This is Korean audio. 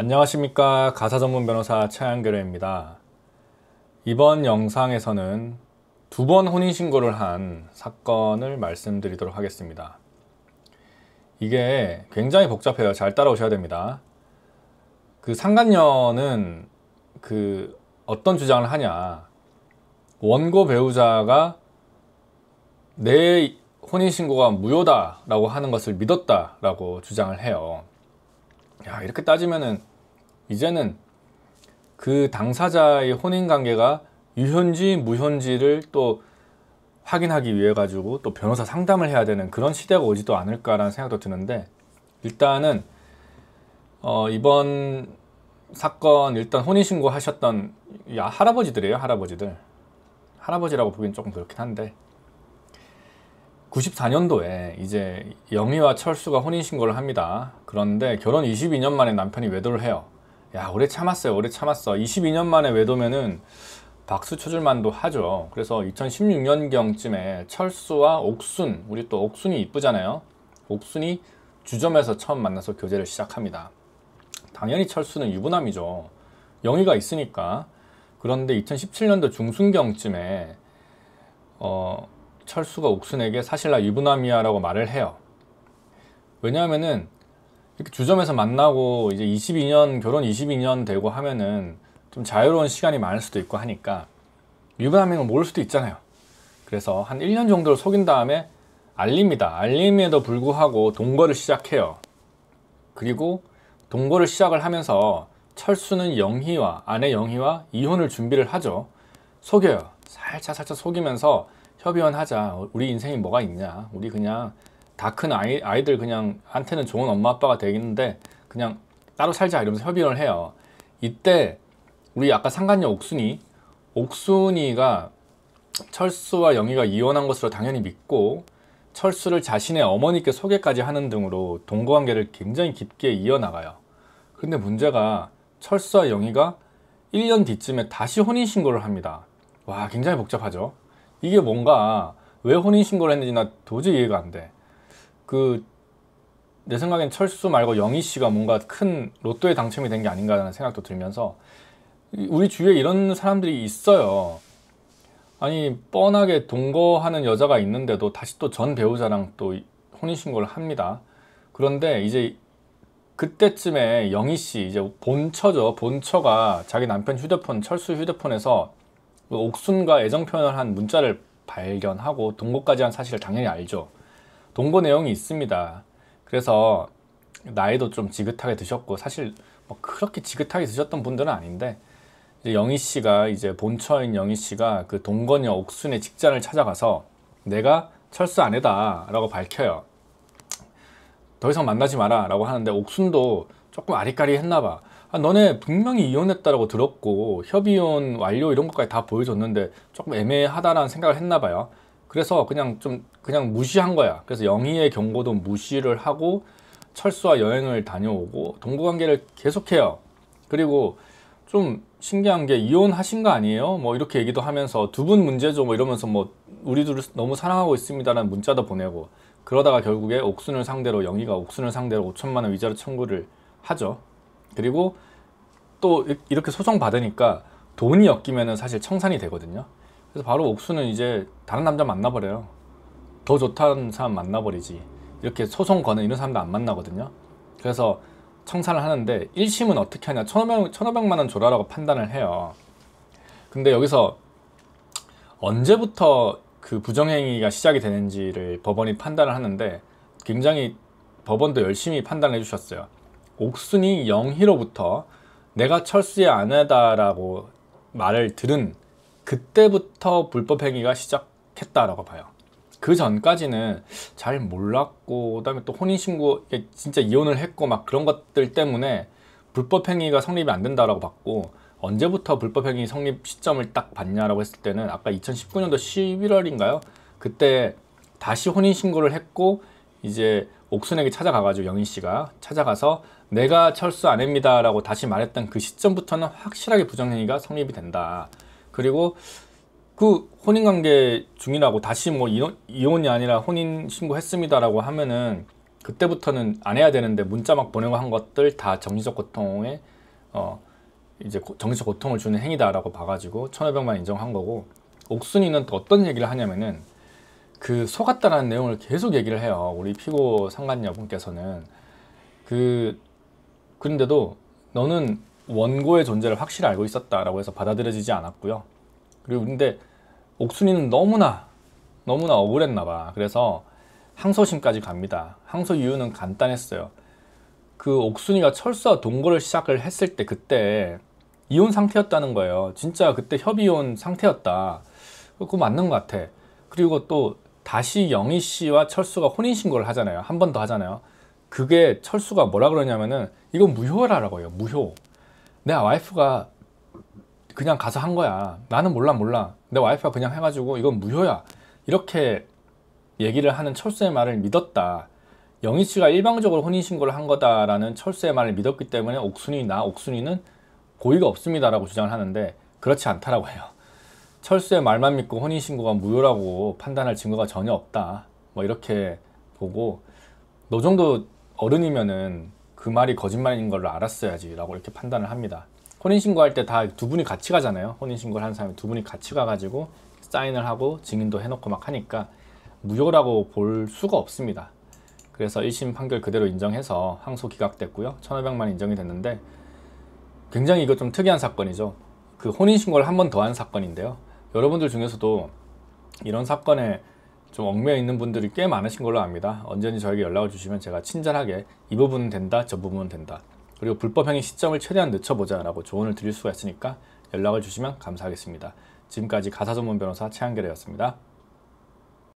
안녕하십니까. 가사전문 변호사 최한결입니다. 이번 영상에서는 두 번 혼인신고를 한 사건을 말씀드리도록 하겠습니다. 이게 굉장히 복잡해요. 잘 따라오셔야 됩니다. 그 상간녀는 어떤 주장을 하냐, 원고 배우자가 내 혼인신고가 무효다 라고 하는 것을 믿었다 라고 주장을 해요. 야, 이렇게 따지면은 이제는 그 당사자의 혼인관계가 유효인지 무효인지를 또 확인하기 위해 가지고 또 변호사 상담을 해야 되는 그런 시대가 오지도 않을까라는 생각도 드는데, 일단은 이번 사건 일단 혼인신고 하셨던 할아버지들이에요. 할아버지라고 보기엔 조금 그렇긴 한데, 94년도에 이제 영희와 철수가 혼인신고를 합니다. 그런데 결혼 22년 만에 남편이 외도를 해요. 야, 오래 참았어요. 22년 만에 외도면은 박수 쳐줄 만도 하죠. 그래서 2016년경쯤에 철수와 옥순, 우리 또 옥순이 이쁘잖아요. 옥순이 주점에서 처음 만나서 교제를 시작합니다. 당연히 철수는 유부남이죠. 영희가 있으니까. 그런데 2017년도 중순경쯤에 철수가 옥순에게 사실 나 유부남이야 라고 말을 해요. 왜냐하면은 이렇게 주점에서 만나고 이제 결혼 22년 되고 하면은 좀 자유로운 시간이 많을 수도 있고 하니까 유부남인 걸 모를 수도 있잖아요. 그래서 한 1년 정도를 속인 다음에 알립니다. 알림에도 불구하고 동거를 시작해요. 그리고 동거를 시작을 하면서 철수는 아내 영희와 이혼을 준비를 하죠. 속여요. 살짝 속이면서 협의원 하자. 우리 인생이 뭐가 있냐. 우리 그냥 다 큰 아이들 그냥 한테는 좋은 엄마 아빠가 되겠는데 그냥 따로 살자 이러면서 협의를 해요. 이때 우리 아까 상간녀 옥순이가 철수와 영희가 이혼한 것으로 당연히 믿고 철수를 자신의 어머니께 소개까지 하는 등으로 동거관계를 굉장히 깊게 이어나가요. 근데 문제가 철수와 영희가 1년 뒤쯤에 다시 혼인신고를 합니다. 와, 굉장히 복잡하죠. 이게 뭔가 왜 혼인신고를 했는지 나 도저히 이해가 안 돼. 내 생각엔 철수 말고 영희 씨가 뭔가 큰 로또에 당첨이 된 게 아닌가라는 생각도 들면서, 우리 주위에 이런 사람들이 있어요. 아니, 뻔하게 동거하는 여자가 있는데도 다시 또 전 배우자랑 또 혼인신고를 합니다. 그런데 이제 그때쯤에 영희 씨, 이제 본처가 자기 남편 철수 휴대폰에서 옥순과 애정 표현을 한 문자를 발견하고 동거까지 한 사실을 당연히 알죠. 동거 내용이 있습니다. 그래서 나이도 좀 지긋하게 드셨고, 사실 뭐 그렇게 지긋하게 드셨던 분들은 아닌데, 이제 영희 씨가, 이제 본처인 영희 씨가 그 동거녀 옥순의 직장을 찾아가서 내가 철수 아내다 라고 밝혀요. 더 이상 만나지 마라 라고 하는데, 옥순도 조금 아리까리 했나 봐. 너네 분명히 이혼했다라고 들었고 협의혼 완료 이런 것까지 다 보여줬는데 조금 애매하다라는 생각을 했나 봐요. 그래서 그냥 무시한 거야. 그래서 영희의 경고도 무시를 하고 철수와 여행을 다녀오고 동거관계를 계속해요. 그리고 좀 신기한 게, 이혼하신 거 아니에요? 뭐 이렇게 얘기도 하면서 두 분 문제죠 뭐 이러면서 뭐 우리 둘을 너무 사랑하고 있습니다라는 문자도 보내고, 그러다가 결국에 영희가 옥순을 상대로 5천만 원 위자료 청구를 하죠. 그리고 또 이렇게 소송 받으니까 돈이 엮이면은 사실 청산이 되거든요. 그래서 바로 옥수는 이제 다른 남자 만나버려요. 더 좋다는 사람 만나버리지. 이렇게 소송 거는 이런 사람도 안 만나거든요. 그래서 청산을 하는데 1심은 어떻게 하냐, 1,500만 원 줘라라고 판단을 해요. 근데 여기서 언제부터 그 부정행위가 시작이 되는지를 법원이 판단을 하는데, 굉장히 법원도 열심히 판단해 주셨어요. 옥순이 영희로부터 내가 철수의 아내다라고 말을 들은 그때부터 불법행위가 시작했다라고 봐요. 그 전까지는 잘 몰랐고, 그다음에 또 혼인신고, 진짜 이혼을 했고 막 그런 것들 때문에 불법행위가 성립이 안 된다라고 봤고, 언제부터 불법행위 성립 시점을 딱 봤냐라고 했을 때는 아까 2019년도 11월인가요? 그때 다시 혼인신고를 했고, 이제 옥순에게 찾아가가지고 영희 씨가 찾아가서 내가 철수 아내입니다 라고 다시 말했던 그 시점부터는 확실하게 부정행위가 성립이 된다. 그리고 그 혼인관계 중이라고 다시 뭐 이혼이 아니라 혼인신고 했습니다 라고 하면은 그때부터는 안 해야 되는데 문자 막 보내고 한 것들 다 정신적 고통에 이제 정신적 고통을 주는 행위다라고 봐가지고 1,500만 인정한 거고, 옥순이는 또 어떤 얘기를 하냐면은 그 속았다라는 내용을 계속 얘기를 해요. 우리 피고 상간녀분께서는 그런데도 너는 원고의 존재를 확실히 알고 있었다라고 해서 받아들여지지 않았고요. 그리고 근데 옥순이는 너무나 억울했나 봐. 그래서 항소심까지 갑니다. 항소 이유는 간단했어요. 그 옥순이가 철수와 동거를 시작을 했을 때 그때 이혼 상태였다는 거예요. 진짜 그때 협의혼 상태였다. 그거 맞는 것 같아. 그리고 또 다시 영희 씨와 철수가 혼인신고를 하잖아요. 한 번 더 하잖아요. 그게 철수가 뭐라 그러냐면은 이건 무효라고 해요. 무효. 내 와이프가 그냥 가서 한 거야. 나는 몰라. 내 와이프가 그냥 해가지고 이건 무효야. 이렇게 얘기를 하는 철수의 말을 믿었다. 영희 씨가 일방적으로 혼인신고를 한 거다라는 철수의 말을 믿었기 때문에 옥순이는 고의가 없습니다라고 주장을 하는데 그렇지 않다라고 해요. 철수의 말만 믿고 혼인신고가 무효라고 판단할 증거가 전혀 없다. 뭐 이렇게 보고, 너 정도 어른이면은 그 말이 거짓말인 걸 알았어야지 라고 이렇게 판단을 합니다. 혼인신고할 때 다 두 분이 같이 가잖아요. 혼인신고를 한 사람이 두 분이 같이 가가지고 사인을 하고 증인도 해놓고 막 하니까 무효라고 볼 수가 없습니다. 그래서 1심 판결 그대로 인정해서 항소 기각됐고요. 1,500만 인정이 됐는데, 굉장히 이거 좀 특이한 사건이죠. 그 혼인신고를 한 번 더 한 사건인데요. 여러분들 중에서도 이런 사건에 좀 얽매여 있는 분들이 꽤 많으신 걸로 압니다. 언제든지 저에게 연락을 주시면 제가 친절하게 이 부분은 된다, 저 부분은 된다, 그리고 불법행위 시점을 최대한 늦춰보자 라고 조언을 드릴 수가 있으니까 연락을 주시면 감사하겠습니다. 지금까지 가사전문 변호사 최한결이었습니다.